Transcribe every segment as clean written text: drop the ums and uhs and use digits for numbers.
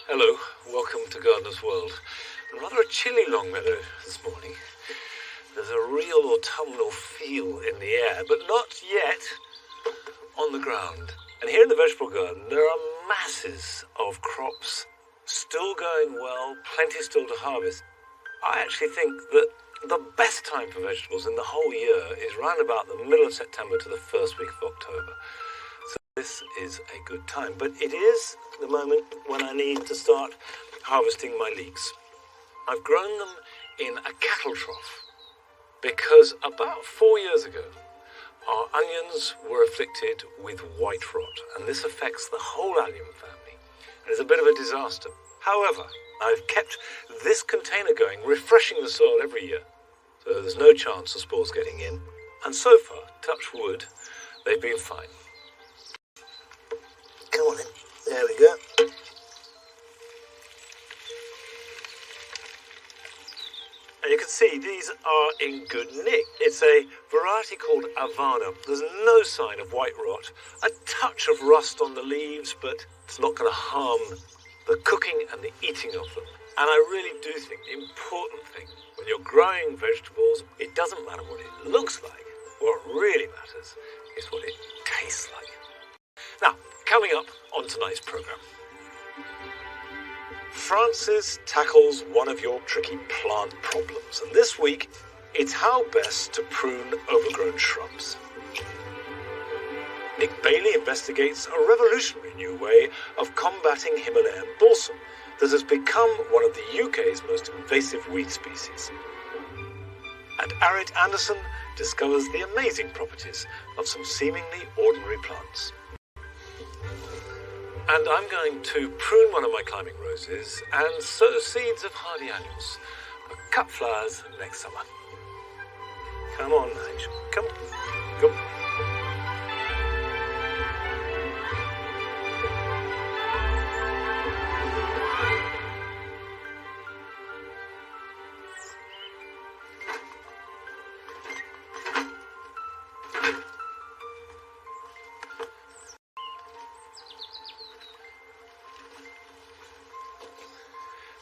Hello, welcome to Gardener's World. Rather a chilly Longmeadow this morning. There's a real autumnal feel in the air, but not yet on the ground. And here in the vegetable garden, there are masses of crops still going well, plenty still to harvest. I actually think that the best time for vegetables in the whole year is round about the middle of September to the first week of October. So this is a good time, but it is the moment when I need to start harvesting my leeks. I've grown them in a cattle trough because about 4 years ago our onions were afflicted with white rot, and this affects the whole allium family and is a bit of a disaster. However, I've kept this container going, refreshing the soil every year, so there's no chance of spores getting in, and so far, touch wood, they've been fine. Come on in. There we go. And you can see these are in good nick. It's a variety called Havana. There's no sign of white rot. A touch of rust on the leaves, but it's not going to harm the cooking and the eating of them. And I really do think the important thing when you're growing vegetables, it doesn't matter what it looks like. What really matters is what it tastes like. Now, coming up on tonight's programme, Francis tackles one of your tricky plant problems, and this week it's how best to prune overgrown shrubs. Nick Bailey investigates a revolutionary new way of combating Himalayan Balsam that has become one of the UK's most invasive weed species. And Arit Anderson discovers the amazing properties of some seemingly ordinary plants. And I'm going to prune one of my climbing roses and sow seeds of Hardy Annuals for cut flowers next summer. Come on, Angel. Come on. Go.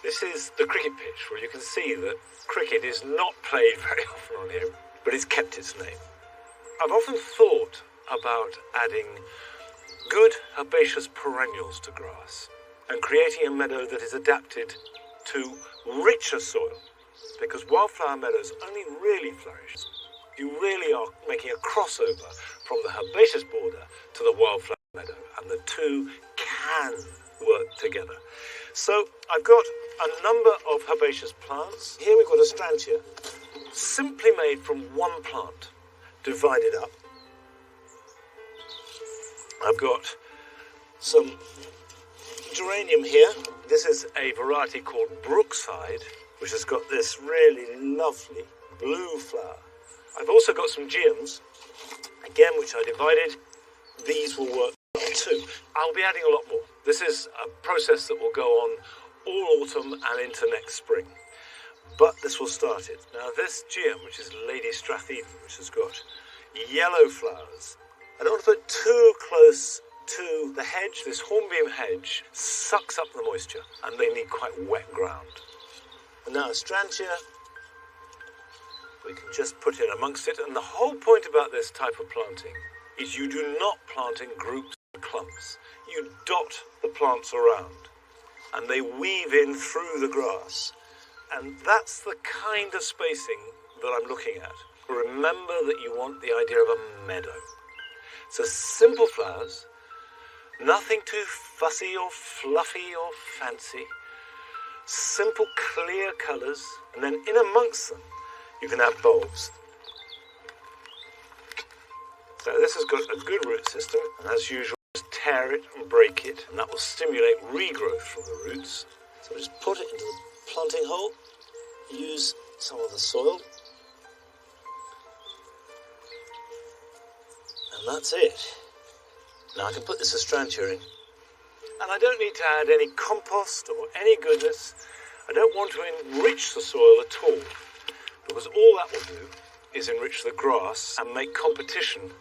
This is the cricket pitch, where you can see that cricket is not played very often on here, but it's kept its name. I've often thought about adding good herbaceous perennials to grass and creating a meadow that is adapted to richer soil, because wildflower meadows only really flourish. You really are making a crossover from the herbaceous border to the wildflower meadow, and the two can work together. So I've got a number of herbaceous plants. Here we've got a Strantia, simply made from one plant, divided up. I've got some geranium here. This is a variety called Brookside, which has got this really lovely blue flower. I've also got some geums, again, which I divided. These will work too. I'll be adding a lot more. This is a process that will go on all autumn and into next spring. But this will start it. Now this geum, which is Lady Stratheden, which has got yellow flowers, I don't want to put too close to the hedge. This hornbeam hedge sucks up the moisture and they need quite wet ground. And now Strantia, we can just put in amongst it. And the whole point about this type of planting is you do not plant in groups and clumps. You dot the plants around and they weave in through the grass. And that's the kind of spacing that I'm looking at. Remember that you want the idea of a meadow. So simple flowers, nothing too fussy or fluffy or fancy. Simple, clear colours, and then in amongst them, you can have bulbs. So this has got a good root system, and as usual, just tear it and break it, and that will stimulate regrowth from the roots. So just put it into the planting hole, use some of the soil, and that's it. Now I can put this Astrantia in, and I don't need to add any compost or any goodness. I don't want to enrich the soil at all, because all that will do is enrich the grass and make competition,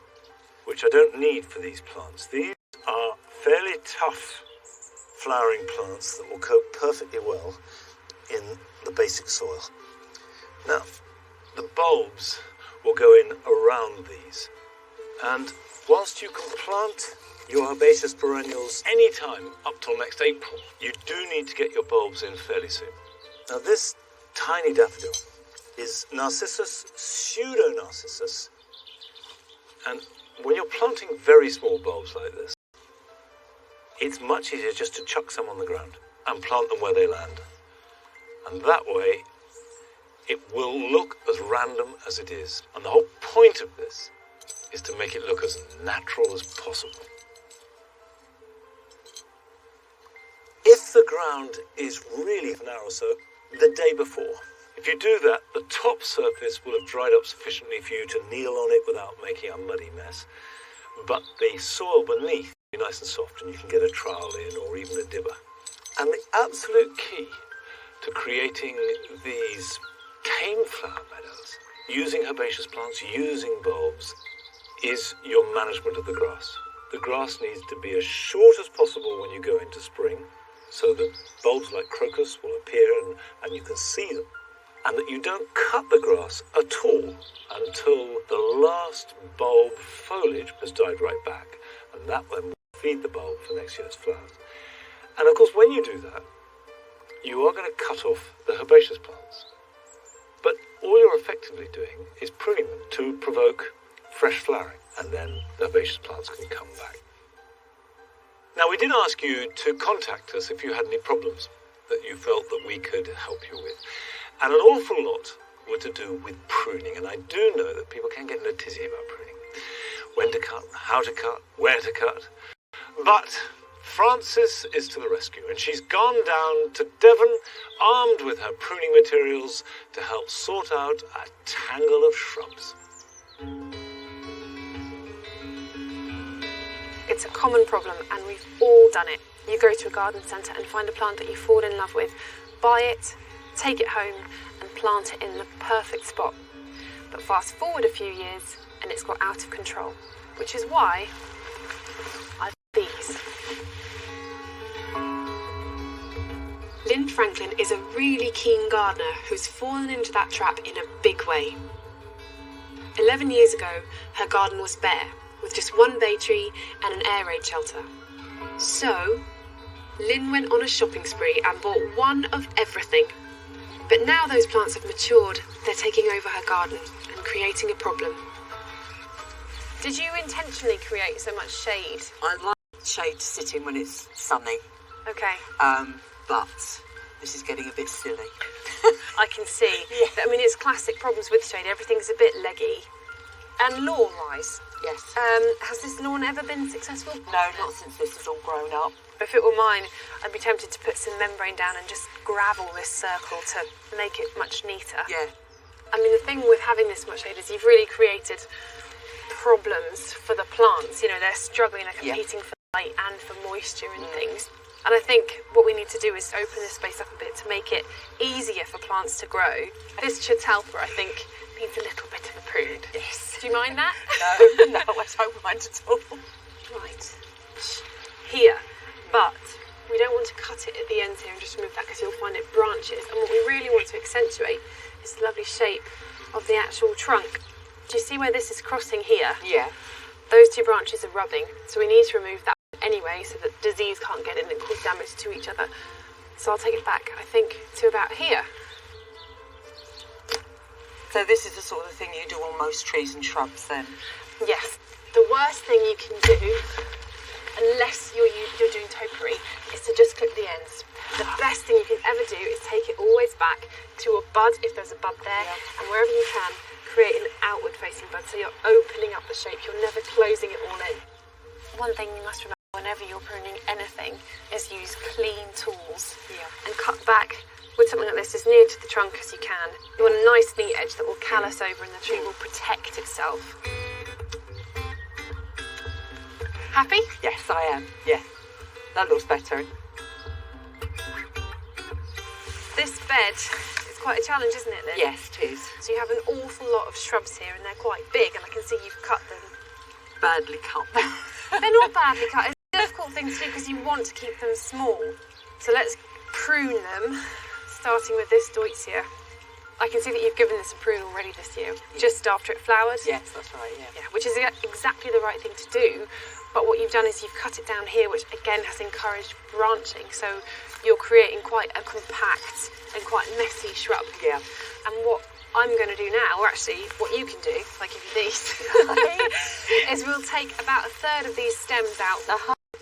which I don't need for these plants. These are fairly tough flowering plants that will cope perfectly well in the basic soil. Now, the bulbs will go in around these, and whilst you can plant your herbaceous perennials anytime up till next April, you do need to get your bulbs in fairly soon. Now, this tiny daffodil is Narcissus pseudo-narcissus, and when you're planting very small bulbs like this, it's much easier just to chuck some on the ground and plant them where they land. And that way, it will look as random as it is. And the whole point of this is to make it look as natural as possible. If the ground is really narrow, so the day before, if you do that, the top surface will have dried up sufficiently for you to kneel on it without making a muddy mess. But the soil beneath will be nice and soft, and you can get a trowel in or even a dibber. And the absolute key to creating these cane flower meadows, using herbaceous plants, using bulbs, is your management of the grass. The grass needs to be as short as possible when you go into spring, so that bulbs like crocus will appear and you can see them. And that you don't cut the grass at all until the last bulb foliage has died right back. And that then will feed the bulb for next year's flowers. And of course, when you do that, you are going to cut off the herbaceous plants. But all you're effectively doing is pruning them to provoke fresh flowering, and then the herbaceous plants can come back. Now, we did ask you to contact us if you had any problems that you felt that we could help you with. And an awful lot were to do with pruning, and I do know that people can get in a tizzy about pruning. When to cut, how to cut, where to cut. But Frances is to the rescue, and she's gone down to Devon, armed with her pruning materials, to help sort out a tangle of shrubs. It's a common problem, and we've all done it. You go to a garden centre and find a plant that you fall in love with, buy it, take it home and plant it in the perfect spot. But fast forward a few years and it's got out of control, which is why I've these. Lynn Franklin is a really keen gardener who's fallen into that trap in a big way. 11 years ago, her garden was bare, with just one bay tree and an air raid shelter. So, Lynn went on a shopping spree and bought one of everything. But now those plants have matured, they're taking over her garden and creating a problem. Did you intentionally create so much shade? I like shade to sit in when it's sunny. Okay. But this is getting a bit silly. I can see. Yeah. I mean, it's classic problems with shade. Everything's a bit leggy. And lawn-wise? Yes. Has this lawn ever been successful? No, not since this is all grown up. If it were mine, I'd be tempted to put some membrane down and just gravel this circle to make it much neater. Yeah. I mean, the thing with having this much shade is you've really created problems for the plants. You know, they're struggling, they're competing for light and for moisture and things. And I think what we need to do is open this space up a bit to make it easier for plants to grow. This Chatalpa, I think, needs a little bit of a prune. Yes. Do you mind that? No, I don't mind at all. Right. Here. But we don't want to cut it at the ends here and just remove that because you'll find it branches. And what we really want to accentuate is the lovely shape of the actual trunk. Do you see where this is crossing here? Yeah. Those two branches are rubbing, so we need to remove that anyway so that disease can't get in and cause damage to each other. So I'll take it back, I think, to about here. So this is the sort of thing you do on most trees and shrubs then? Yes. The worst thing you can do, unless you're doing topiary, is to just clip the ends. The best thing you can ever do is take it always back to a bud, if there's a bud there, and wherever you can, create an outward-facing bud, so you're opening up the shape, you're never closing it all in. One thing you must remember whenever you're pruning anything is use clean tools and cut back with something like this as near to the trunk as you can. You want a nice neat edge that will callus over and the tree will protect itself. Happy? Yes, I am. Yeah. That looks better. This bed is quite a challenge, isn't it, Lynn? Yes, it is. So you have an awful lot of shrubs here and they're quite big and I can see you've cut them. Badly cut. They're not badly cut. It's difficult thing to do because you want to keep them small. So let's prune them, starting with this Deutzia. I can see that you've given this a prune already this year, just after it flowered. Yes, that's right, yeah. Yeah, which is exactly the right thing to do. But what you've done is you've cut it down here, which again has encouraged branching. So you're creating quite a compact and quite messy shrub. Yeah. And what I'm going to do now, or actually what you can do, if I give you these, is we'll take about a third of these stems out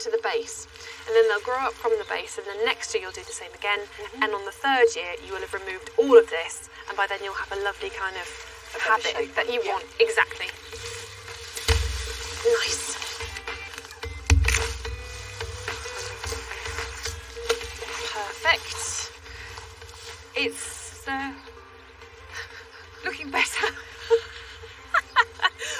to the base, and then they'll grow up from the base, and then next year you'll do the same again, and on the third year you will have removed all of this, and by then you'll have a lovely kind of habit that you want. Exactly. Nice. Perfect. It's looking better.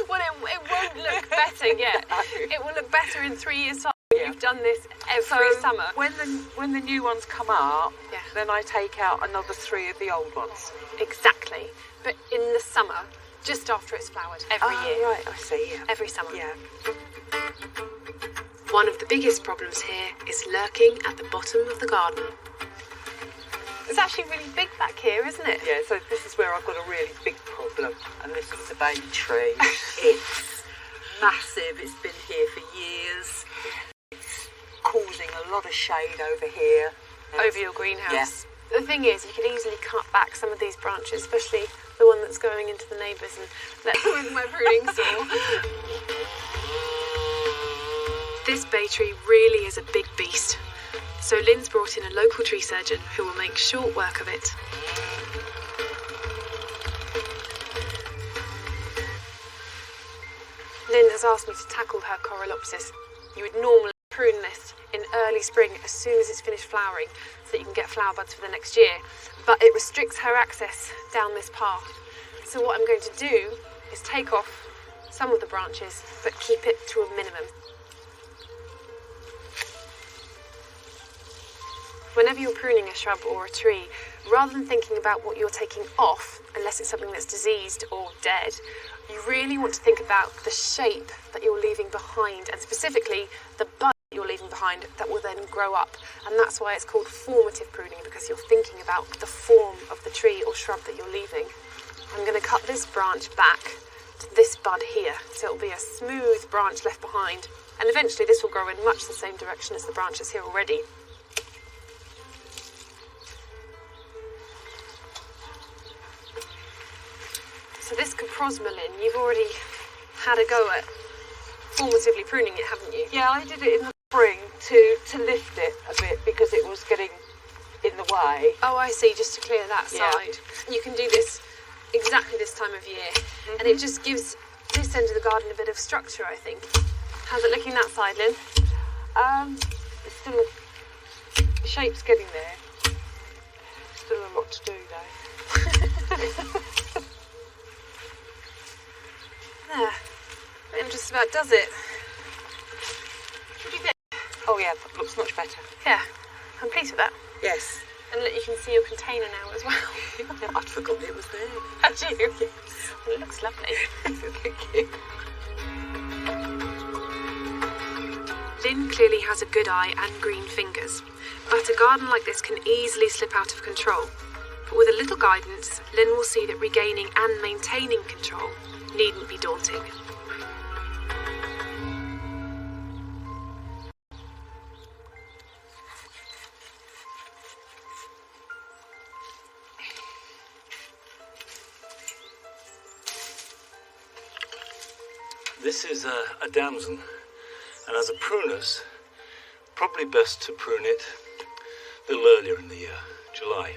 Well, it won't look better yet. It will look better in 3 years' time. Yeah. You've done this every summer. When the new ones come up, then I take out another 3 of the old ones. Exactly. But in the summer, just after it's flowered, every year. Right, I see, yeah. Every summer. Yeah. One of the biggest problems here is lurking at the bottom of the garden. It's actually really big back here, isn't it? Yeah, so this is where I've got a really big problem. And this is the bay tree. It's massive. It's been here for years. It's causing a lot of shade over here. Over your greenhouse. Yes. The thing is, you could easily cut back some of these branches, especially the one that's going into the neighbours, and with my pruning saw. This bay tree really is a big beast. So Lynn's brought in a local tree surgeon who will make short work of it. Lynn has asked me to tackle her Corylopsis. You would normally prune this in early spring as soon as it's finished flowering so that you can get flower buds for the next year. But it restricts her access down this path. So what I'm going to do is take off some of the branches but keep it to a minimum. Whenever you're pruning a shrub or a tree, rather than thinking about what you're taking off, unless it's something that's diseased or dead, you really want to think about the shape that you're leaving behind, and specifically the bud you're leaving behind that will then grow up. And that's why it's called formative pruning, because you're thinking about the form of the tree or shrub that you're leaving. I'm going to cut this branch back to this bud here, so it'll be a smooth branch left behind, and eventually this will grow in much the same direction as the branches here already. So this Coprosmalin, you've already had a go at formatively pruning it, haven't you? Yeah, I did it in the spring to lift it a bit because it was getting in the way. Oh, I see, just to clear that side. You can do this exactly this time of year, and it just gives this end of the garden a bit of structure, I think. How's it looking that side, Lynn? It's still the shape's getting there. Still a lot to do though. There. That just about does it. What do you think? Oh yeah, that looks much better. Yeah, I'm pleased with that. Yes. And look, you can see your container now as well. I'd forgotten it was there. Had you? Yes. Well, it looks lovely. Thank you. Lynn clearly has a good eye and green fingers, but a garden like this can easily slip out of control. But with a little guidance, Lynn will see that regaining and maintaining control needn't be daunting. This is a damson, and as a pruners, probably best to prune it a little earlier in the year, July.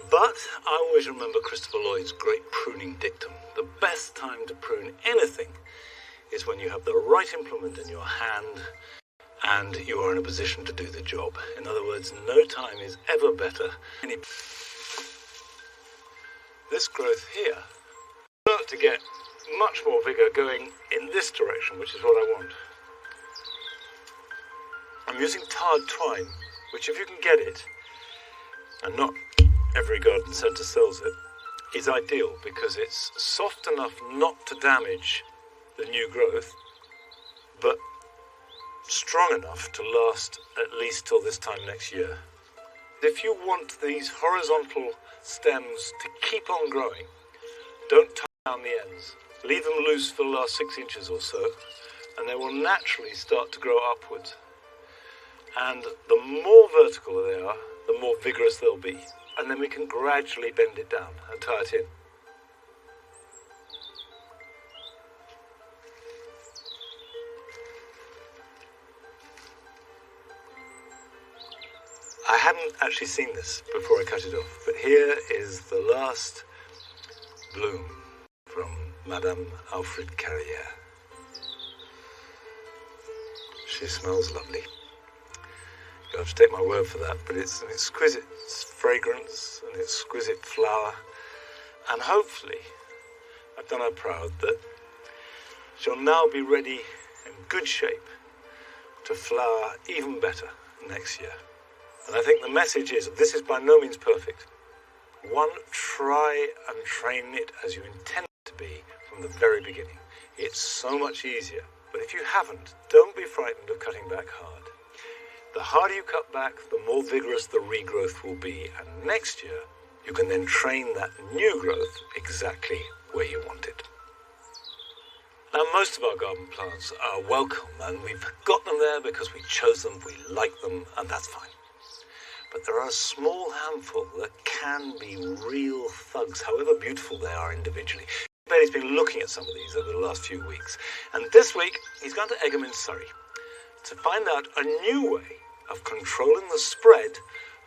But I always remember Christopher Lloyd's great pruning dictum. The best time to prune anything is when you have the right implement in your hand and you are in a position to do the job. In other words, no time is ever better. This growth here start to get much more vigour going in this direction, which is what I want. I'm using tarred twine, which if you can get it, and not every garden centre sells it, is ideal because it's soft enough not to damage the new growth, but strong enough to last at least till this time next year. If you want these horizontal stems to keep on growing, don't tie down the ends. Leave them loose for the last 6 inches or so, and they will naturally start to grow upwards. And the more vertical they are, the more vigorous they'll be. And then we can gradually bend it down and tie it in. I hadn't actually seen this before I cut it off, but here is the last bloom from Madame Alfred Carrière. She smells lovely. You'll have to take my word for that, but it's an exquisite fragrance, an exquisite flower, and hopefully I've done her proud that she'll now be ready in good shape to flower even better next year. And I think the message is, this is by no means perfect. One, try and train it as you intend it to be from the very beginning. It's so much easier. But if you haven't, don't be frightened of cutting back hard. The harder you cut back, the more vigorous the regrowth will be. And next year, you can then train that new growth exactly where you want it. Now, most of our garden plants are welcome, and we've got them there because we chose them, we like them, and that's fine. But there are a small handful that can be real thugs, however beautiful they are individually. Bailey's been looking at some of these over the last few weeks, and this week he's gone to Egham in Surrey to find out a new way of controlling the spread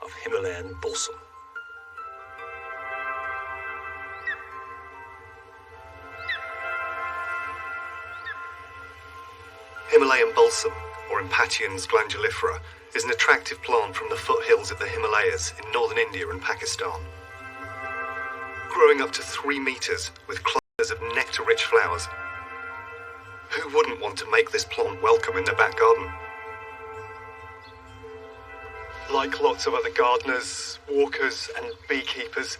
of Himalayan Balsam. Himalayan Balsam, or Impatiens Glandulifera, is an attractive plant from the foothills of the Himalayas in northern India and Pakistan. Growing up to 3 meters with clusters of nectar-rich flowers. Who wouldn't want to make this plant welcome in their back garden? Like lots of other gardeners, walkers and beekeepers,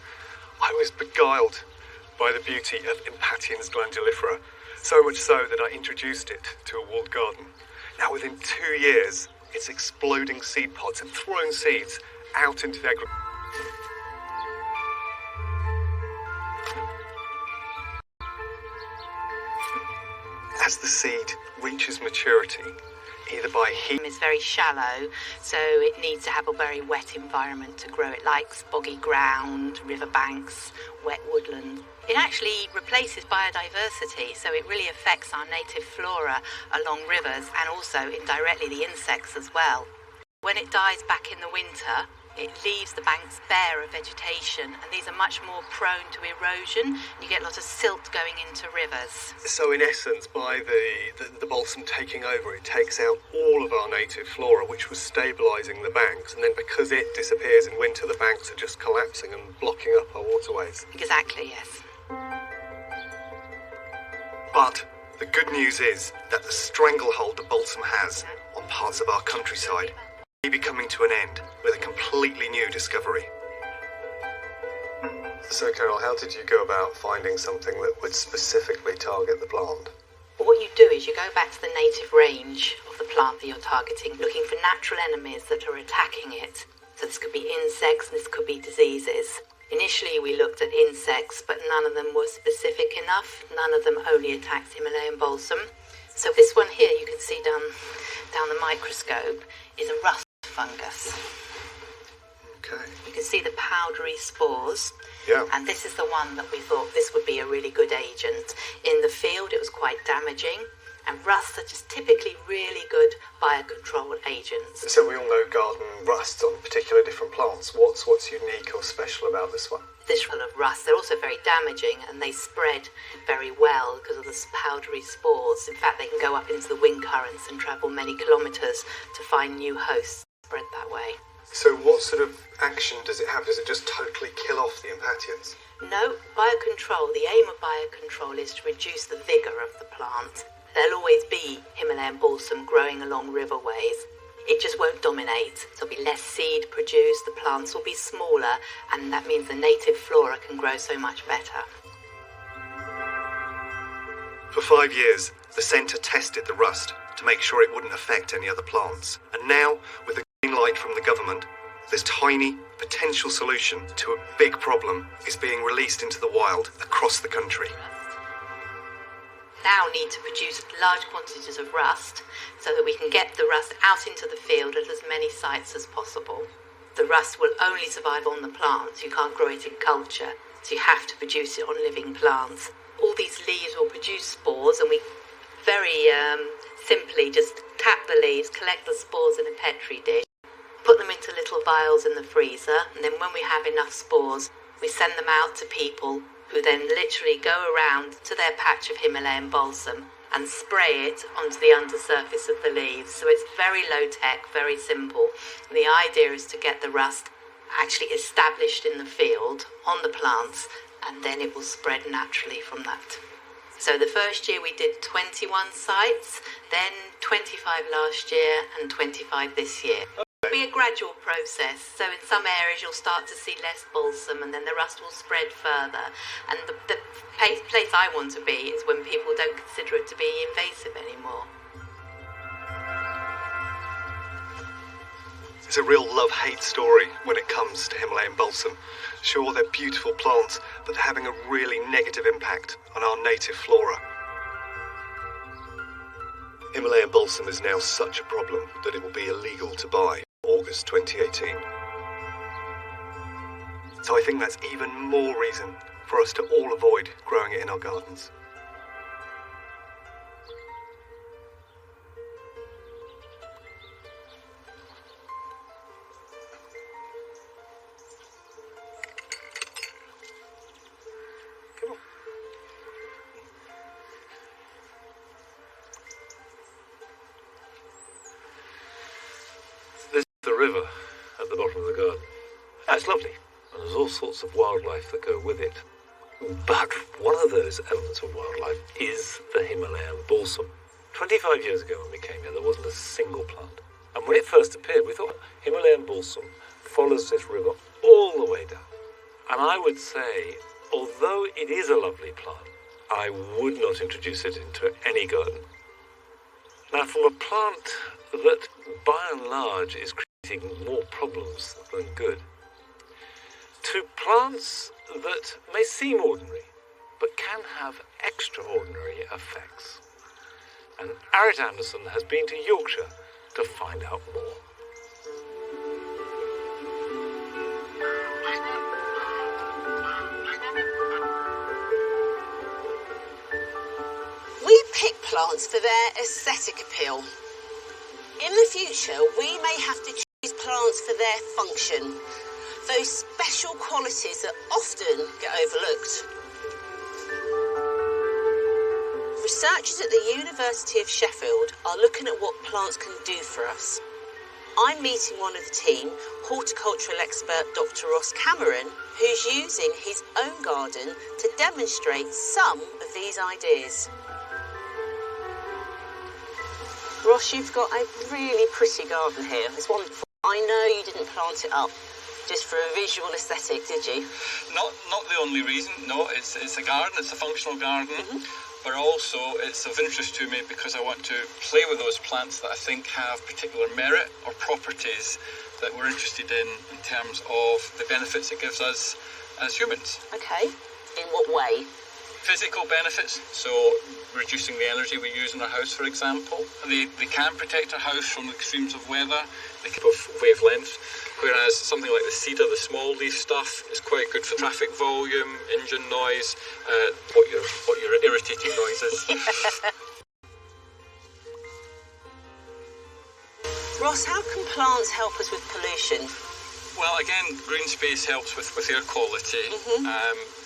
I was beguiled by the beauty of Impatiens Glandulifera, so much so that I introduced it to a walled garden. Now within 2 years, it's exploding seed pods and throwing seeds out into their As the seed reaches maturity, either by heat... It's very shallow, so it needs to have a very wet environment to grow. It likes boggy ground, riverbanks, wet woodland. It actually replaces biodiversity, so it really affects our native flora along rivers and also indirectly the insects as well. When it dies back in the winter, it leaves the banks bare of vegetation, and these are much more prone to erosion. You get a lot of silt going into rivers. So in essence, by the balsam taking over, it takes out all of our native flora, which was stabilising the banks, and then because it disappears in winter, the banks are just collapsing and blocking up our waterways. Exactly, yes. But the good news is that the stranglehold the balsam has on parts of our countryside may be coming to an end with a completely new discovery. So Carol, how did you go about finding something that would specifically target the plant? Well, what you do is you go back to the native range of the plant that you're targeting, looking for natural enemies that are attacking it. So this could be insects, and this could be diseases. Initially we looked at insects, but none of them were specific enough. None of them only attacked Himalayan balsam. So this one here, you can see down the microscope, is a rust fungus. Okay. You can see the powdery spores. Yeah. And this is the one that we thought this would be a really good agent. In the field, it was quite damaging. And rusts are just typically really good biocontrol agents. So we all know garden rusts on particular different plants. What's unique or special about this one? This one of rust, they're also very damaging, and they spread very well because of the powdery spores. In fact, they can go up into the wind currents and travel many kilometres to find new hosts spread that way. So what sort of action does it have? Does it just totally kill off the Impatiens? No, biocontrol, the aim of biocontrol is to reduce the vigour of the plant. There'll always be Himalayan balsam growing along riverways. It just won't dominate. There'll be less seed produced, the plants will be smaller, and that means the native flora can grow so much better. For 5 years, the centre tested the rust to make sure it wouldn't affect any other plants. And now, with the green light from the government, this tiny potential solution to a big problem is being released into the wild across the country. Now need to produce large quantities of rust so that we can get the rust out into the field at as many sites as possible. The rust will only survive on the plants. You can't grow it in culture, so you have to produce it on living plants. All these leaves will produce spores, and we very simply just tap the leaves, collect the spores in a petri dish, put them into little vials in the freezer, and then when we have enough spores, we send them out to people who then literally go around to their patch of Himalayan balsam and spray it onto the undersurface of the leaves. So it's very low tech, very simple. And the idea is to get the rust actually established in the field on the plants, and then it will spread naturally from that. So the first year we did 21 sites, then 25 last year and 25 this year. It'll be a gradual process, so in some areas you'll start to see less balsam and then the rust will spread further. And the place I want to be is when people don't consider it to be invasive anymore. It's a real love-hate story when it comes to Himalayan balsam. Sure, they're beautiful plants, but they're having a really negative impact on our native flora. Himalayan balsam is now such a problem that it will be illegal to buy August 2018. So I think that's even more reason for us to all avoid growing it in our gardens. The river at the bottom of the garden. That's lovely, and there's all sorts of wildlife that go with it. But one of those elements of wildlife is the Himalayan balsam. 25 years ago when we came here, there wasn't a single plant. And when it first appeared, we thought Himalayan balsam follows this river all the way down. And I would say, although it is a lovely plant, I would not introduce it into any garden. Now, from a plant that, by and large, is creating more problems than good, to plants that may seem ordinary, but can have extraordinary effects. And Arit Anderson has been to Yorkshire to find out more. We pick plants for their aesthetic appeal. In the future, we may have to choose plants for their function, those special qualities that often get overlooked. Researchers at the University of Sheffield are looking at what plants can do for us. I'm meeting one of the team, horticultural expert Dr. Ross Cameron, who's using his own garden to demonstrate some of these ideas. Ross, you've got a really pretty garden here. It's wonderful. I know you didn't plant it up just for a visual aesthetic, did you? Not the only reason. No, it's a garden. It's a functional garden. But also it's of interest to me because I want to play with those plants that I think have particular merit or properties that we're interested in terms of the benefits it gives us as humans. Okay. In what way? Physical benefits, so reducing the energy we use in our house, for example. They can protect our house from the extremes of weather, they can have wavelength, whereas something like the cedar, the small leaf stuff, is quite good for traffic volume, engine noise, what your irritating noises. Ross, how can plants help us with pollution? Well, again, green space helps with air quality,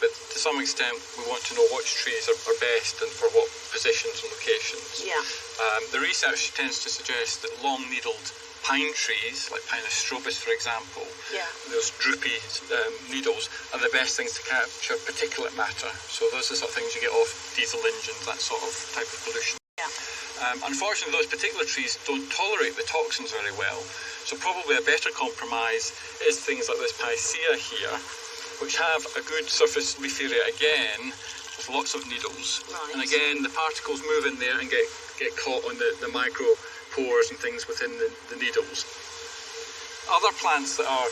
but to some extent we want to know which trees are best and for what positions and locations. Yeah. The research tends to suggest that long-needled pine trees, like Pinus strobus, for example, those droopy needles, are the best things to capture particulate matter. So those are the sort of things you get off diesel engines, that sort of type of pollution. Yeah. Unfortunately, those particular trees don't tolerate the toxins very well. So probably a better compromise is things like this Picea here, which have a good surface leaf area again, with lots of needles. Right. And again, the particles move in there and get get caught on the micro pores and things within the needles. Other plants that are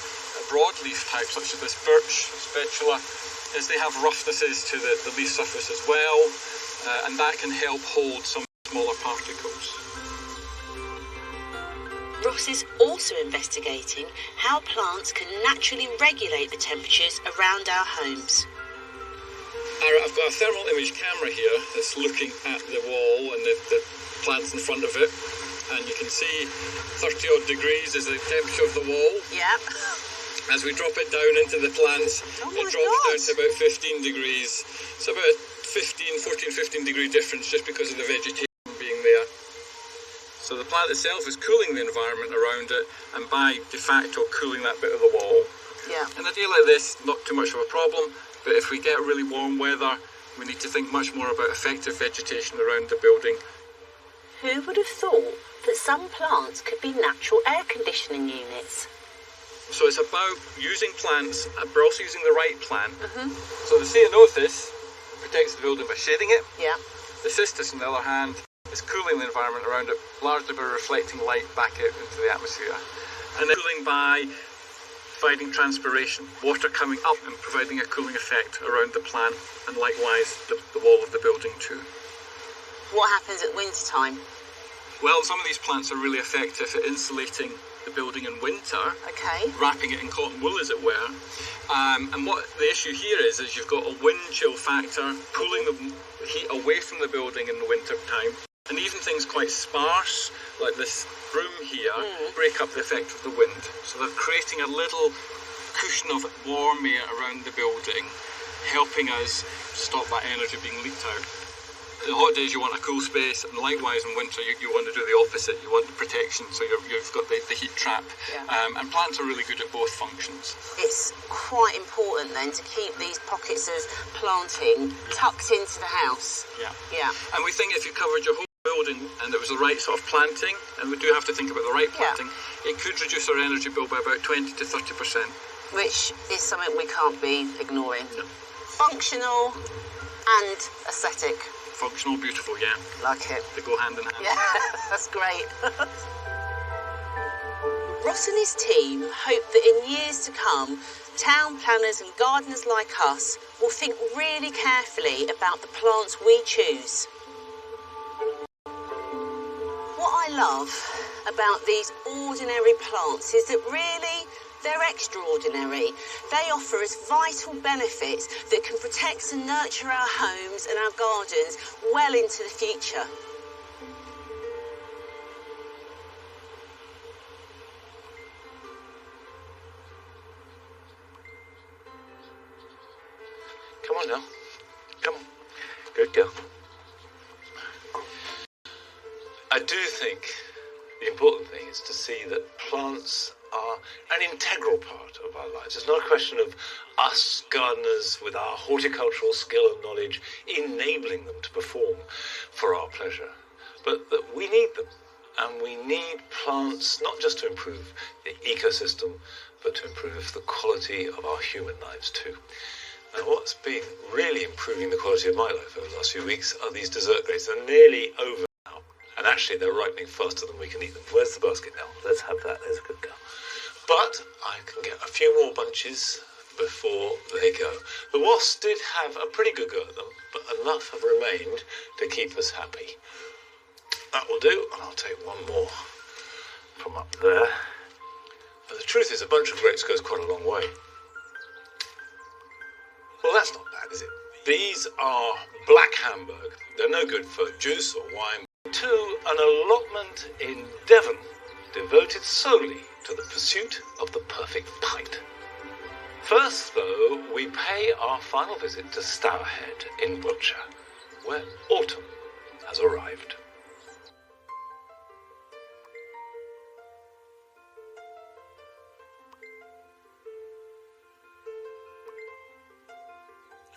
broadleaf types, such as this birch spatula, is they have roughnesses to the leaf surface as well, and that can help hold some smaller particles. Ross is also investigating how plants can naturally regulate the temperatures around our homes. I've got a thermal image camera here that's looking at the wall and the plants in front of it, and you can see 30 odd degrees is the temperature of the wall. Yeah. As we drop it down into the plants, it drops down to about 15 degrees. So about 14-15 degree difference just because of the vegetation being there. So the plant itself is cooling the environment around it, and by de facto cooling that bit of the wall. Yeah. In a day like this, not too much of a problem, but if we get really warm weather, we need to think much more about effective vegetation around the building. Who would have thought that some plants could be natural air conditioning units? So it's about using plants, but also using the right plant. So the ceanothus protects the building by shading it. Yeah. The cistus, on the other hand, is cooling the environment around it, largely by reflecting light back out into the atmosphere. And then cooling by providing transpiration, water coming up and providing a cooling effect around the plant, and likewise the wall of the building too. What happens at winter time? Well, some of these plants are really effective at insulating the building in winter, Okay. wrapping it in cotton wool as it were. And what the issue here is you've got a wind chill factor pulling the heat away from the building in the winter time. And even things quite sparse, like this broom here, break up the effect of the wind. So they're creating a little cushion of warm air around the building, helping us stop that energy being leaked out. In the hot days you want a cool space, and likewise in winter you want to do the opposite. You want the protection, so you've got the heat trap. Yeah. And plants are really good at both functions. It's quite important then to keep these pockets of planting tucked into the house. Yeah. Yeah. And we think if you covered your whole building and it was the right sort of planting, and we do have to think about the right planting, it could reduce our energy bill by about 20 to 30%. Which is something we can't be ignoring. No. Functional and aesthetic. Functional, beautiful, yeah. Like it. They go hand in hand. Yeah, that's great. Ross and his team hope that in years to come, town planners and gardeners like us will think really carefully about the plants we choose. What I love about these ordinary plants is that really they're extraordinary. They offer us vital benefits that can protect and nurture our homes and our gardens well into the future. Come on now. Come on. Good girl. I do think the important thing is to see that plants are an integral part of our lives. It's not a question of us gardeners with our horticultural skill and knowledge enabling them to perform for our pleasure, but that we need them. And we need plants not just to improve the ecosystem, but to improve the quality of our human lives too. Now, what's been really improving the quality of my life over the last few weeks are these dessert grapes. They're nearly over now, and actually they're ripening faster than we can eat them. Where's the basket now? Let's have that. There's a good girl. But I can get a few more bunches before they go. The wasps did have a pretty good go at them, but enough have remained to keep us happy. That will do, and I'll take one more from up there. But the truth is, a bunch of grapes goes quite a long way. Well, that's not bad, is it? These are Black Hamburg. They're no good for juice or wine. To an allotment in Devon, devoted solely to the pursuit of the perfect pint. First, though, we pay our final visit to Stourhead in Wiltshire, where autumn has arrived.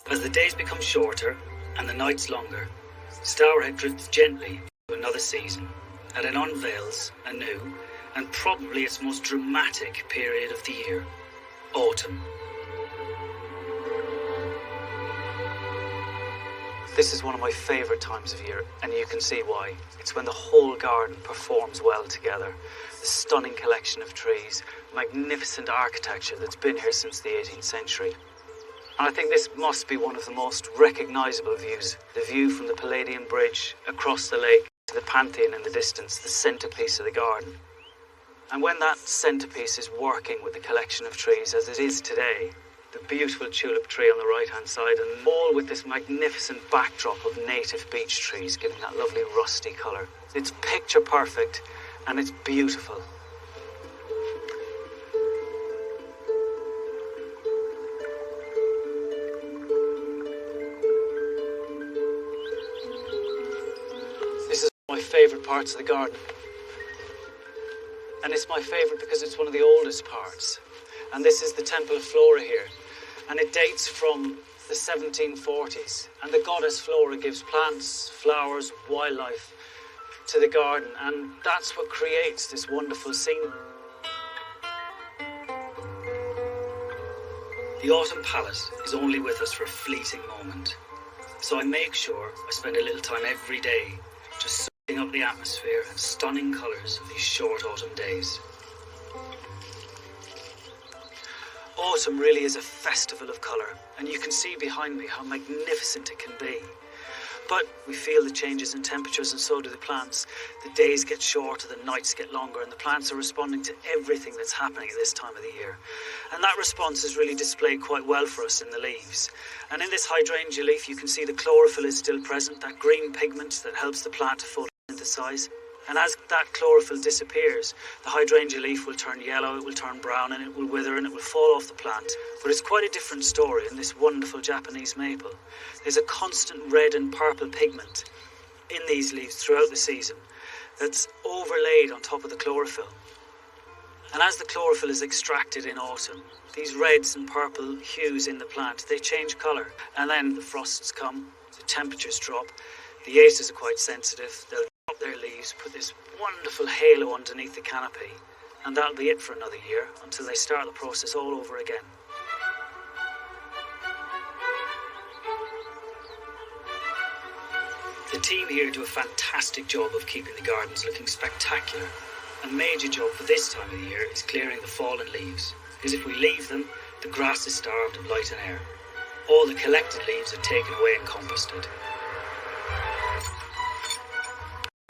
As the days become shorter and the nights longer, Stourhead drifts gently to another season, and it unveils a new and probably its most dramatic period of the year, autumn. This is one of my favourite times of year, and you can see why. It's when the whole garden performs well together. The stunning collection of trees, magnificent architecture that's been here since the 18th century. And I think this must be one of the most recognisable views. The view from the Palladian Bridge across the lake to the Pantheon in the distance, the centrepiece of the garden. And when that centrepiece is working with the collection of trees, as it is today, the beautiful tulip tree on the right-hand side, and all with this magnificent backdrop of native beech trees giving that lovely rusty colour. It's picture perfect and it's beautiful. This is one of my favourite parts of the garden. And it's my favourite because it's one of the oldest parts. And this is the Temple of Flora here. And it dates from the 1740s. And the goddess Flora gives plants, flowers, wildlife to the garden. And that's what creates this wonderful scene. The autumn palette is only with us for a fleeting moment. So I make sure I spend a little time every day just soaking up the atmosphere and stunning colours of these short autumn days. Autumn really is a festival of colour, and you can see behind me how magnificent it can be. But we feel the changes in temperatures, and so do the plants. The days get shorter, the nights get longer, and the plants are responding to everything that's happening at this time of the year. And that response is really displayed quite well for us in the leaves. And in this hydrangea leaf, you can see the chlorophyll is still present, that green pigment that helps the plant to photosynthesize. And as that chlorophyll disappears, the hydrangea leaf will turn yellow, it will turn brown, and it will wither and it will fall off the plant. But it's quite a different story in this wonderful Japanese maple. There's a constant red and purple pigment in these leaves throughout the season that's overlaid on top of the chlorophyll. And as the chlorophyll is extracted in autumn, these reds and purple hues in the plant, they change colour. And then the frosts come, the temperatures drop, the acers are quite sensitive, they'll drop their leaves, put this wonderful halo underneath the canopy, and that'll be it for another year until they start the process all over again. The team here do a fantastic job of keeping the gardens looking spectacular. A major job for this time of the year is clearing the fallen leaves, because if we leave them, the grass is starved of light and air. All the collected leaves are taken away and composted.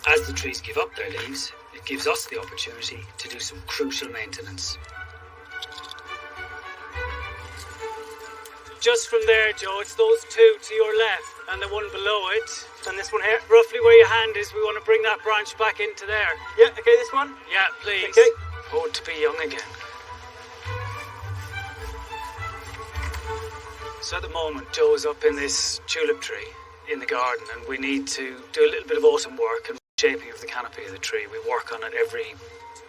As the trees give up their leaves, it gives us the opportunity to do some crucial maintenance. Just from there, Joe, it's those two to your left and the one below it. And this one here, roughly where your hand is, we want to bring that branch back into there. Yeah, okay, this one? Yeah, please. Okay. Oh, to be young again. So at the moment, Joe is up in this tulip tree in the garden, and we need to do a little bit of autumn work and shaping of the canopy of the tree. We work on it every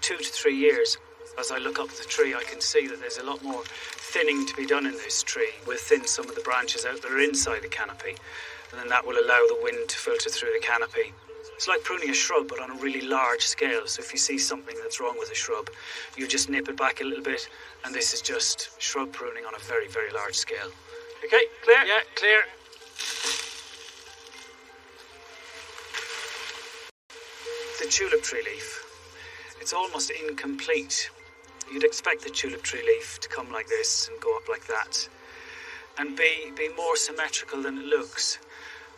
2 to 3 years. As I look up the tree, I can see that there's a lot more thinning to be done in this tree. We'll thin some of the branches out that are inside the canopy, and then that will allow the wind to filter through the canopy. It's like pruning a shrub, but on a really large scale. So if you see something that's wrong with a shrub, you just nip it back a little bit, and this is just shrub pruning on a very, very large scale. Okay, clear? Yeah, clear. The tulip tree leaf. It's almost incomplete. You'd expect the tulip tree leaf to come like this and go up like that and be more symmetrical than it looks.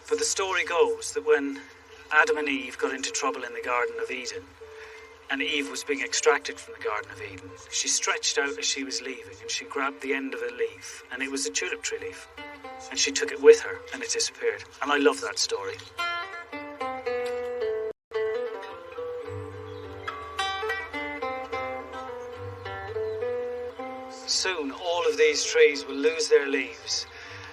But the story goes that when Adam and Eve got into trouble in the Garden of Eden, and Eve was being extracted from the Garden of Eden, she stretched out as she was leaving and she grabbed the end of a leaf, and it was a tulip tree leaf, and she took it with her and it disappeared. And I love that story. Soon all of these trees will lose their leaves,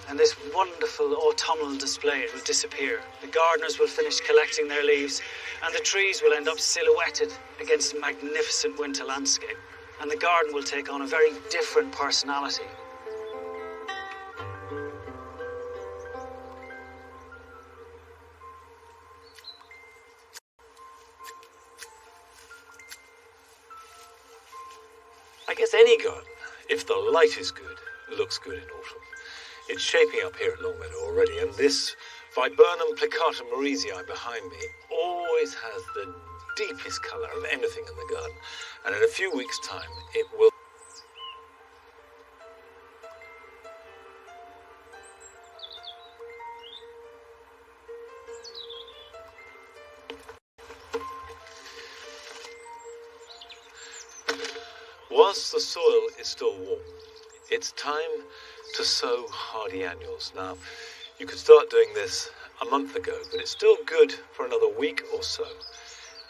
and this wonderful autumnal display will disappear. The gardeners will finish collecting their leaves, and the trees will end up silhouetted against a magnificent winter landscape, and the garden will take on a very different personality. I guess any garden, if the light is good, looks good in autumn. It's shaping up here at Longmeadow already, and this Viburnum plicata morisii behind me always has the deepest colour of anything in the garden, and in a few weeks' time it will. Whilst the soil is still warm, it's time to sow hardy annuals. Now, you could start doing this a month ago, but it's still good for another week or so.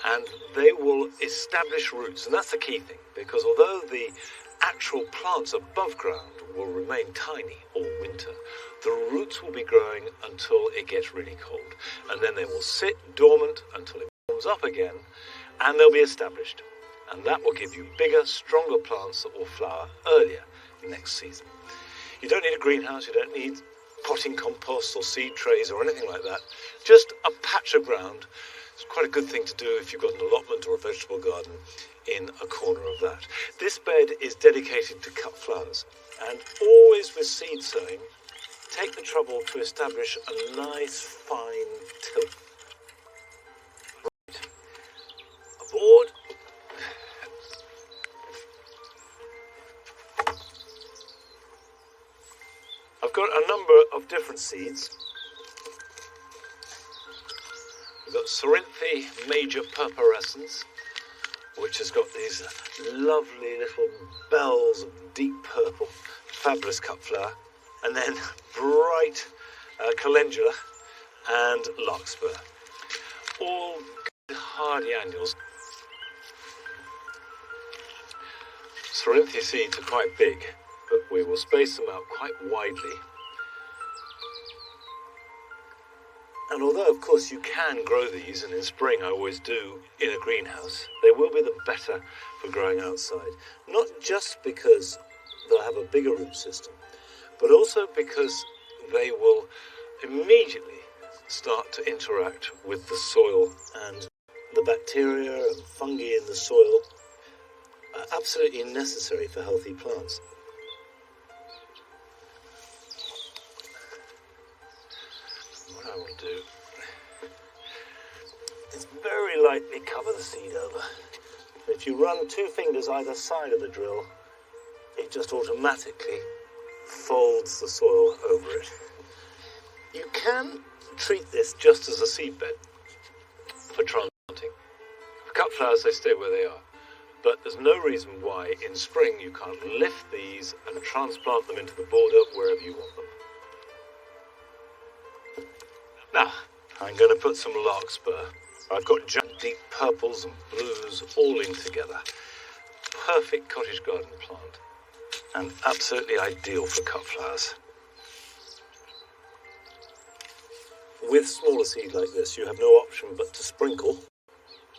And they will establish roots, and that's the key thing, because although the actual plants above ground will remain tiny all winter, the roots will be growing until it gets really cold. And then they will sit dormant until it warms up again, and they'll be established. And that will give you bigger, stronger plants that will flower earlier next season. You don't need a greenhouse, you don't need potting compost or seed trays or anything like that. Just a patch of ground. It's quite a good thing to do if you've got an allotment or a vegetable garden in a corner of that. This bed is dedicated to cut flowers, and always with seed sowing, take the trouble to establish a nice fine tilth. Right. Aboard. I've got a number of different seeds. We've got Cerinthe Major Purpurescens, which has got these lovely little bells of deep purple, fabulous cut flower, and then bright calendula and larkspur. All good hardy annuals. Cerinthe seeds are quite big, but we will space them out quite widely. And although, of course, you can grow these, and in spring I always do, in a greenhouse, they will be the better for growing outside. Not just because they'll have a bigger root system, but also because they will immediately start to interact with the soil, and the bacteria and fungi in the soil are absolutely necessary for healthy plants. What I will do is very lightly cover the seed over. If you run 2 fingers either side of the drill, it just automatically folds the soil over it. You can treat this just as a seed bed for transplanting. For cut flowers, they stay where they are. But there's no reason why in spring you can't lift these and transplant them into the border wherever you want them. Now, I'm going to put some larkspur. I've got deep purples and blues all linked together. Perfect cottage garden plant, and absolutely ideal for cut flowers. With smaller seed like this, you have no option but to sprinkle,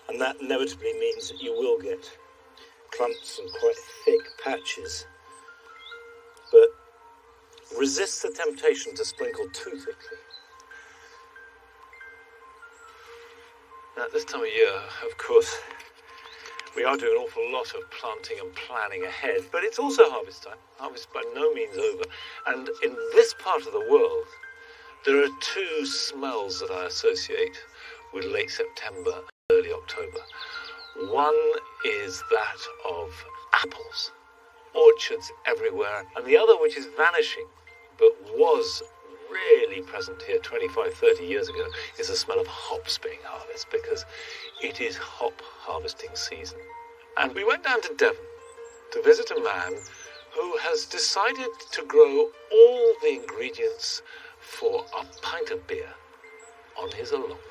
and that inevitably means that you will get clumps and quite thick patches. But resist the temptation to sprinkle too thickly. Now, at this time of year, of course, we are doing an awful lot of planting and planning ahead, but it's also harvest time. Harvest is by no means over. And in this part of the world, there are 2 smells that I associate with late September and early October. One is that of apples, orchards everywhere, and the other, which is vanishing, but was really present here 25, 30 years ago, is the smell of hops being harvested, because it is hop harvesting season. And we went down to Devon to visit a man who has decided to grow all the ingredients for a pint of beer on his allotment.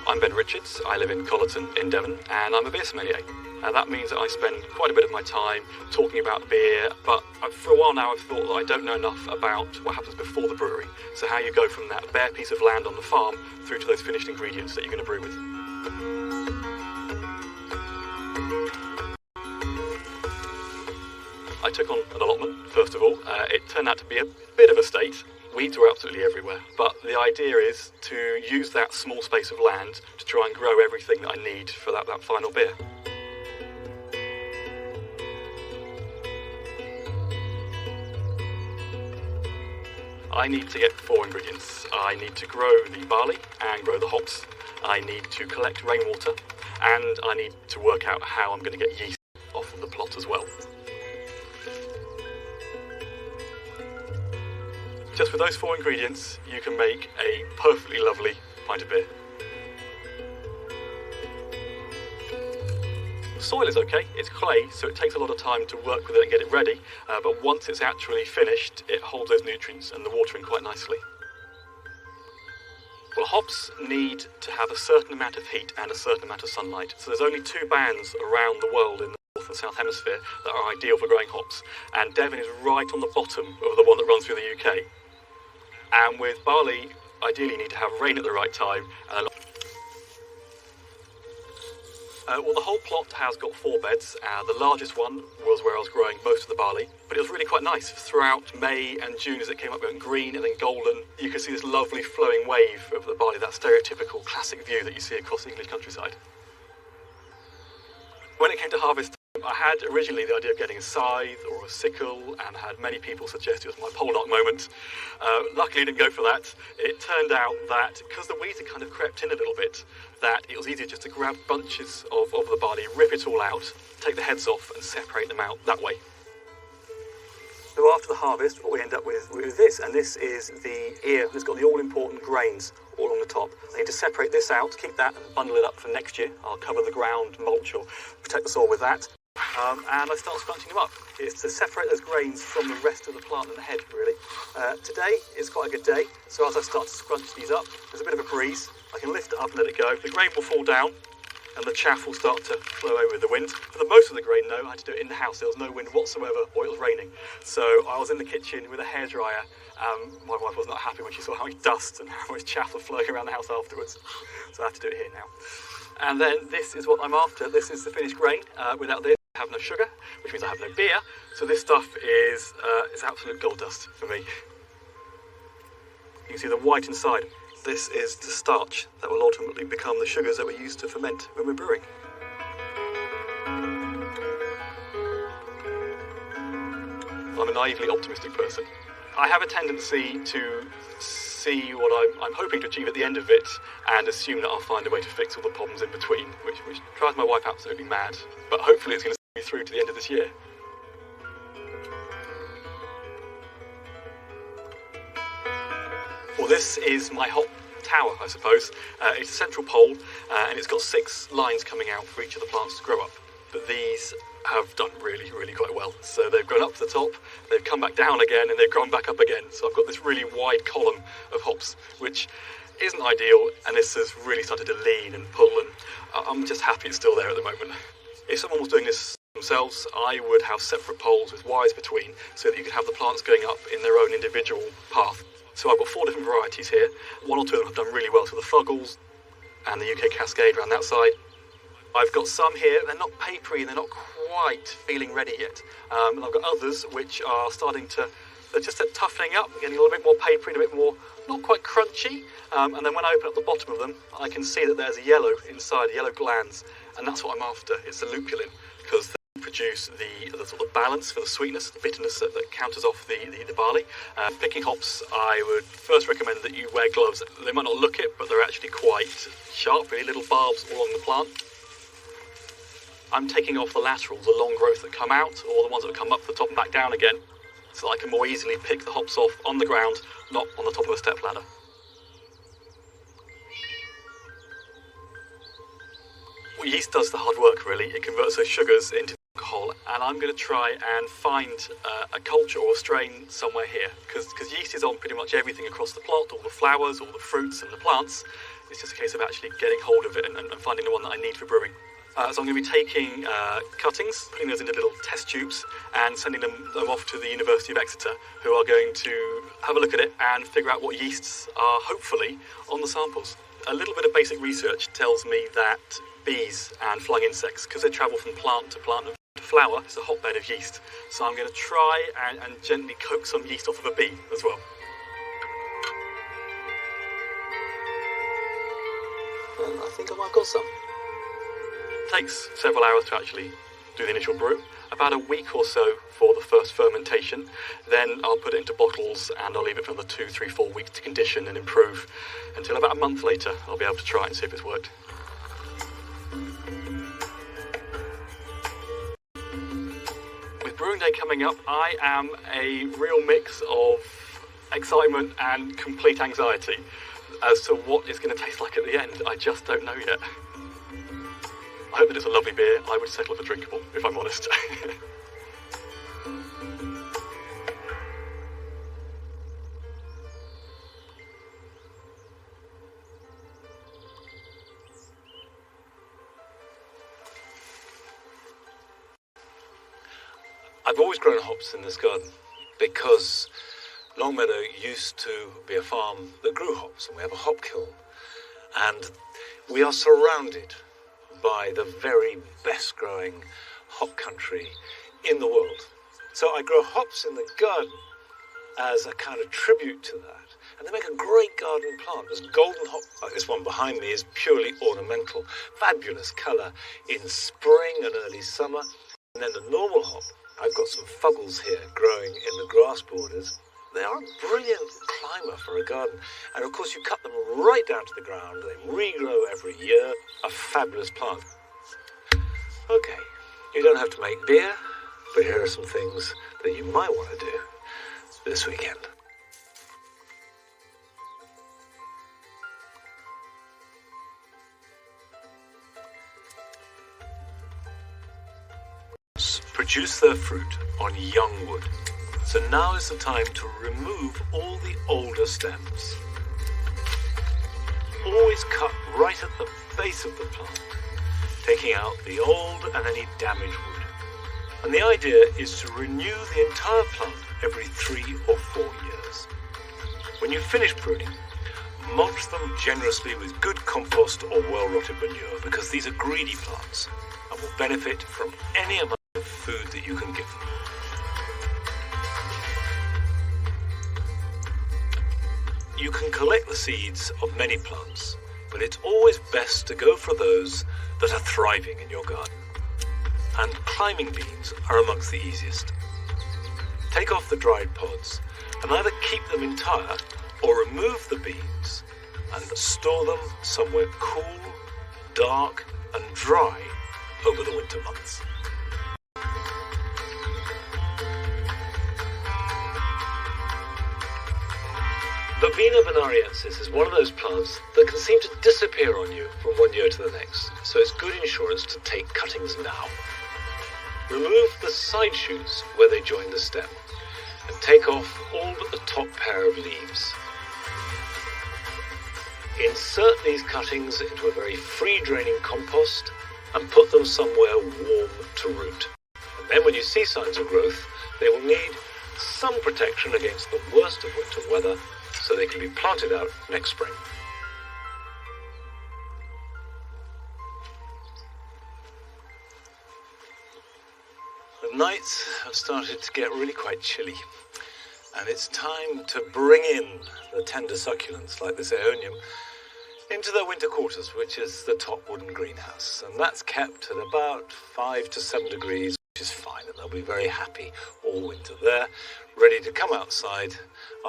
I'm Ben Richards, I live in Collerton in Devon, and I'm a beer sommelier. That means that I spend quite a bit of my time talking about beer, but for a while now I've thought that I don't know enough about what happens before the brewery. So how you go from that bare piece of land on the farm through to those finished ingredients that you're going to brew with. I took on an allotment, first of all. It turned out to be a bit of a state, Weeds are absolutely everywhere, but the idea is to use that small space of land to try and grow everything that I need for that final beer. I need to get 4 ingredients. I need to grow the barley and grow the hops. I need to collect rainwater, and I need to work out how I'm going to get yeast off of the plot as well. Just with those 4 ingredients, you can make a perfectly lovely pint of beer. Soil is okay, it's clay, so it takes a lot of time to work with it and get it ready, but once it's actually finished, it holds those nutrients and the water in quite nicely. Well, hops need to have a certain amount of heat and a certain amount of sunlight, so there's only 2 bands around the world in the North and South Hemisphere that are ideal for growing hops, and Devon is right on the bottom of the one that runs through the UK. And with barley, ideally you need to have rain at the right time and a lot. Well, the whole plot has got 4 beds. The largest one was where I was growing most of the barley, but it was really quite nice. Throughout May and June, as it came up going green and then golden, you could see this lovely flowing wave of the barley, that stereotypical classic view that you see across the English countryside. When it came to harvest, I had originally the idea of getting a scythe or a sickle, and had many people suggest it was my pole knock moment. Luckily I didn't go for that. It turned out that because the weeds had kind of crept in a little bit, that it was easier just to grab bunches of the barley, rip it all out, take the heads off and separate them out that way. So after the harvest, what we end up with is this, and this is the ear that's got the all-important grains all on the top. I need to separate this out, keep that and bundle it up for next year. I'll cover the ground, mulch or protect the soil with that. And I start scrunching them up. It's to separate those grains from the rest of the plant and the head, really. Today is quite a good day, so as I start to scrunch these up, there's a bit of a breeze. I can lift it up and let it go. The grain will fall down, and the chaff will start to flow over with the wind. For the most of the grain, though, I had to do it in the house. There was no wind whatsoever, or it was raining. So I was in the kitchen with a hairdryer. My wife was not happy when she saw how much dust and how much chaff was flowing around the house afterwards. So I have to do it here now. And then this is what I'm after. This is the finished grain. Without this, I have no sugar, which means I have no beer. So this stuff is absolute gold dust for me. You can see the white inside. This is the starch that will ultimately become the sugars that we use to ferment when we're brewing. I'm a naively optimistic person. I have a tendency to see what I'm hoping to achieve at the end of it and assume that I'll find a way to fix all the problems in between, which drives my wife absolutely mad. But hopefully it's going to see me through to the end of this year. Well, this is my hop tower, I suppose. It's a central pole, and it's got 6 lines coming out for each of the plants to grow up. But these have done really, really quite well. So they've grown up to the top, they've come back down again, and they've grown back up again. So I've got this really wide column of hops, which isn't ideal, and this has really started to lean and pull, and I'm just happy it's still there at the moment. If someone was doing this themselves, I would have separate poles with wires between, so that you could have the plants going up in their own individual path. So I've got 4 different varieties here. 1 or 2 of them have done really well, so the Fuggles and the UK Cascade around that side. I've got some here, they're not papery and they're not quite feeling ready yet. And I've got others which are starting to, they're just toughening up, getting a little bit more papery and a bit more, not quite crunchy. And then when I open up the bottom of them, I can see that there's a yellow inside, yellow glands. And that's what I'm after, it's the lupulin, because they produce the sort of balance for the sweetness, the bitterness that counters off the barley. Picking hops, I would first recommend that you wear gloves. They might not look it, but they're actually quite sharp, really little barbs all along the plant. I'm taking off the laterals, the long growth that come out, or the ones that come up the top and back down again, so I can more easily pick the hops off on the ground, not on the top of a step ladder. Well, yeast does the hard work, really. It converts those sugars into alcohol, and I'm going to try and find a culture or a strain somewhere here, because yeast is on pretty much everything across the plot, all the flowers, all the fruits and the plants. It's just a case of actually getting hold of it and finding the one that I need for brewing. So I'm going to be taking cuttings, putting those into little test tubes and sending them off to the University of Exeter, who are going to have a look at it and figure out what yeasts are hopefully on the samples. A little bit of basic research tells me that bees and flying insects, because they travel from plant to plant and to flower, it's a hotbed of yeast. So I'm going to try and gently coax some yeast off of a bee as well. I've got some. Takes several hours to actually do the initial brew. About a week or so for the first fermentation. Then I'll put it into bottles and I'll leave it for another 2, 3, 4 weeks to condition and improve until about a month later I'll be able to try it and see if it's worked. With Brewing Day coming up, I am a real mix of excitement and complete anxiety as to what it's going to taste like at the end. I just don't know yet. I hope that it's a lovely beer. I would settle for drinkable, if I'm honest. I've always grown hops in this garden because Longmeadow used to be a farm that grew hops, and we have a hop kiln. And we are surrounded by the very best growing hop country in the world. So I grow hops in the garden as a kind of tribute to that. And they make a great garden plant. There's golden hop, like this one behind me, is purely ornamental. Fabulous colour in spring and early summer. And then the normal hop, I've got some fuggles here growing in the grass borders. They are a brilliant climber for a garden. And of course you cut them right down to the ground. They regrow every year. A fabulous plant. Okay, you don't have to make beer, but here are some things that you might want to do this weekend. Produce their fruit on young wood. So now is the time to remove all the older stems. Always cut right at the base of the plant, taking out the old and any damaged wood. And the idea is to renew the entire plant every 3 or 4 years. When you finish pruning, mulch them generously with good compost or well-rotted manure, because these are greedy plants and will benefit from any amount of food that you can give them. You can collect the seeds of many plants, but it's always best to go for those that are thriving in your garden. And climbing beans are amongst the easiest. Take off the dried pods and either keep them entire or remove the beans and store them somewhere cool, dark and dry over the winter months. The Vina Venarius is one of those plants that can seem to disappear on you from one year to the next, so it's good insurance to take cuttings now. Remove the side shoots where they join the stem, and take off all but the top pair of leaves. Insert these cuttings into a very free-draining compost and put them somewhere warm to root. And then when you see signs of growth, they will need some protection against the worst of winter weather, so they can be planted out next spring. The nights have started to get really quite chilly, and it's time to bring in the tender succulents like this aeonium into their winter quarters, which is the top wooden greenhouse, and that's kept at about 5 to 7 degrees, which is fine, and they'll be very happy all winter there, ready to come outside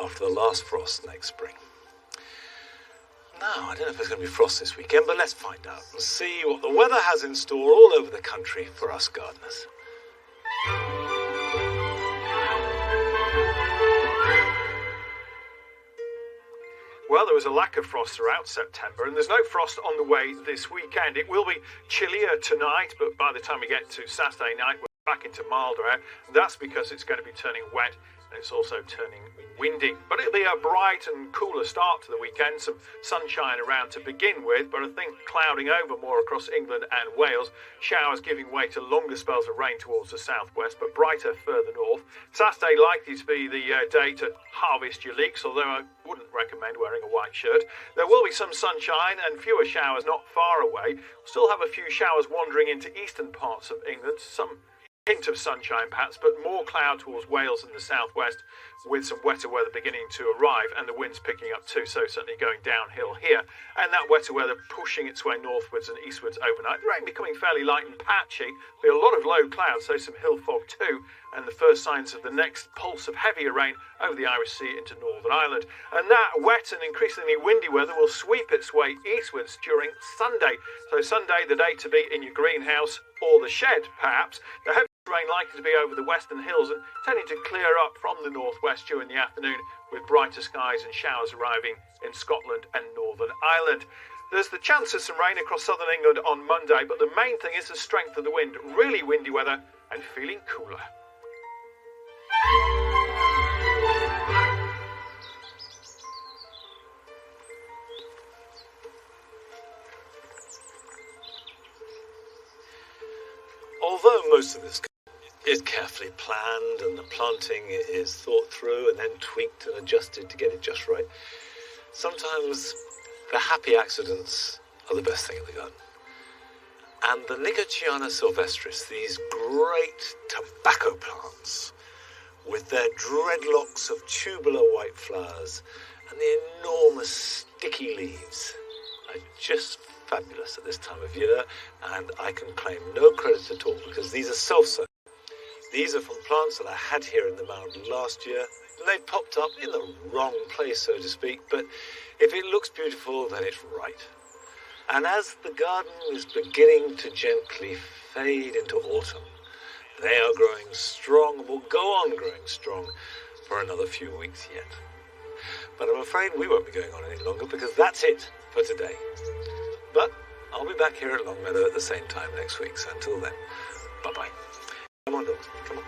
after the last frost next spring. Now, I don't know if there's going to be frost this weekend, but let's find out and see what the weather has in store all over the country for us gardeners. Well, there was a lack of frost throughout September, and there's no frost on the way this weekend. It will be chillier tonight, but by the time we get to Saturday night, we're back into milder air. That's because it's going to be turning wet, and it's also turning windy. But it'll be a bright and cooler start to the weekend. Some sunshine around to begin with, but I think clouding over more across England and Wales. Showers giving way to longer spells of rain towards the southwest, but brighter further north. Saturday likely to be the day to harvest your leeks, although I wouldn't recommend wearing a white shirt. There will be some sunshine and fewer showers not far away. We'll still have a few showers wandering into eastern parts of England. Some hint of sunshine perhaps, but more cloud towards Wales and the southwest, with some wetter weather beginning to arrive, and the wind's picking up too, so certainly going downhill here. And that wetter weather pushing its way northwards and eastwards overnight. The rain becoming fairly light and patchy. There'll be a lot of low clouds, so some hill fog too, and the first signs of the next pulse of heavier rain over the Irish Sea into Northern Ireland. And that wet and increasingly windy weather will sweep its way eastwards during Sunday. So Sunday, the day to be in your greenhouse or the shed, perhaps. The heavy rain likely to be over the western hills and tending to clear up from the northwest during the afternoon, with brighter skies and showers arriving in Scotland and Northern Ireland. There's the chance of some rain across southern England on Monday, but the main thing is the strength of the wind. Really windy weather and feeling cooler. Although most of this is carefully planned and the planting is thought through and then tweaked and adjusted to get it just right, sometimes the happy accidents are the best thing in the garden. And the Nicotiana Silvestris, these great tobacco plants with their dreadlocks of tubular white flowers and the enormous sticky leaves, are just fabulous at this time of year, and I can claim no credit at all because these are self-sown. These are from plants that I had here in the mound last year, and they popped up in the wrong place, so to speak, but if it looks beautiful, then it's right. And as the garden is beginning to gently fade into autumn, they are growing strong and will go on growing strong for another few weeks yet. But I'm afraid we won't be going on any longer because that's it for today. But I'll be back here at Longmeadow at the same time next week, so until then, bye-bye. Come on, dogs, come on.